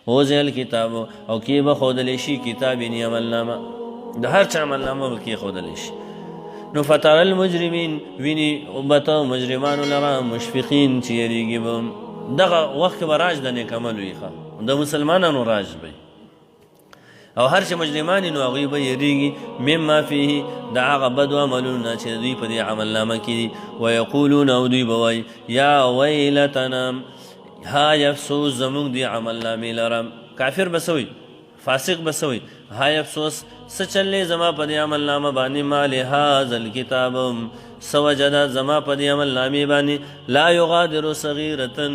ووضع الکتاب او کې به ښودلی شي کتاب یعنې عملنامه د هر چا عملنامه به کېښودلی شي. نو فتر المجرمین ویني به ته مجرمانو لره مشفقین چې یریږي به دغه وخت کې به راج د نیک عمل وي د مسلمانانو راج به او هر چې مجرمان نو هغوی به یریږي مما فیه د هغه بدو عملونو نه چې دوی په دې عملنامه کې دي. ویقولون او دوی به وایي یا ویلتنا های افسوس زمونږ دې عملنامې لره. کافر به څه وایي؟ فاسق به څه وایي؟ های افسوس څه چلې زما په دې عملنامه باندې ما لهذا الکتاب څه وجه ده زما په دې عملنامې باندې لا یغادر صغیرة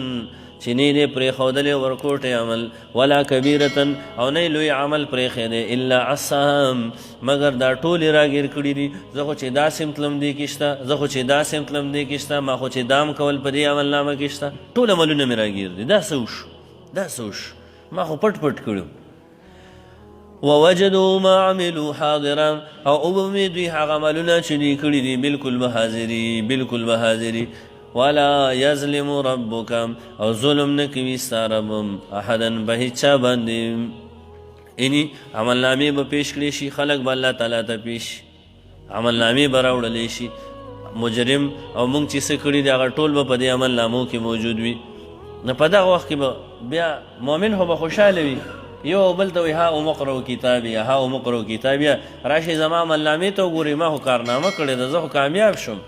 چې نه یې پرېښودلی ورکوټی عمل ولا کبیرة او نه لوی عمل پرېښی الا عصاهم مګر دا ټولې راګیر کړي دي. زه خو چې داسې م تلم دې کې شته زه خو چې داسې م تلم دې کې شته ما خو چې دام کول په دې عملنامه کې شته ټول عملونه مې راګیر دي. دا څه وشو دا څه وشو ما خو پټ پټ کړو. ووجدوا ما عملوا حاضرا او اوبمې دوی هغه عملونه چې دوی کړي دي بالکل به حاضري بالکل به حاضري. ولا یظلم ربک او ظلم نه کوي ستا رب احدا به هیچا باندې. یعنې عملنامې به پیش کړی شي خلک به الله تعالی ته پیش عملنامې به راوړلی شي مجرم او موږ چې څه کړي دي هغه ټول به په دې عملنامو کې موجود وي. نو په دغه وخت کې به بیا مؤمن خو به خوشحاله وي یو بل ته وایي ها امقرؤ کتابیه ها امقرؤ کتابیه راشئ زما عملنامې ته وګورئ ما خو کارنامه کړې ده زه خو کامیاب شم.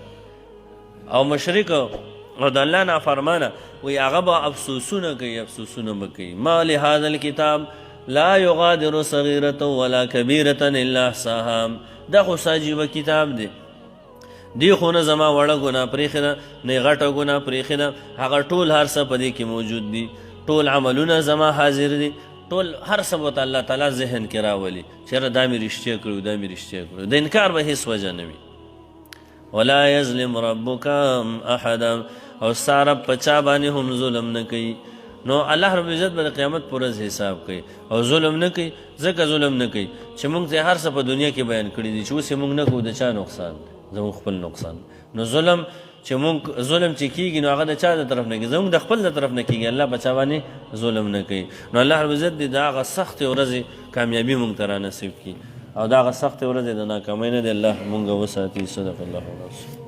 او مشرک او د الله نافرمانه وایي هغه به افسوسونه کوي افسوسونه به کوي ما لهذا الکتاب لا یغادر صغیرة ولا کبیرة الا احصاها. دا خو ساجیبه کتاب دی دی خو نه زما وړه ګناه پرېښې ده نه یې غټه ګناه پرېښې ده هغه ټول هر څه په دې کې موجود دي ټول عملونه زما حاضر دي ټول هر څه به الله تعالی ذهن کې راولي چېرې دا مې رښتیا کړو دا مې رښتیا کړو د انکار به هېڅ وجه نه وي. ولا یظلم ربک احدا او ستا رب په چا باندې هم ظلم نه کوي. نو الله رب العزت به د قیامت پر ورځ حساب کوي او ظلم نه کوي. ځکه ظلم نه کوي چې موږ ته هر څه په دنیا کې بیان کړي دي چې اوس یې موږ نه کوو د چا نقصان زموږ خپل نقصان. نو ظلم چې موږ ظلم چې کېږي نو هغه د چا د طرف نه کېږي زموږ د خپل د طرف نه کېږي الله په چا باندې ظلم نه کوي. نو الله رب العزت دې د هغه سختې ورځې کامیابي موږ ته رانصیب کړي او د هغه سختې ورځې د ناکامۍ نه دې الله موږ وساتي. صدق الله العظیم.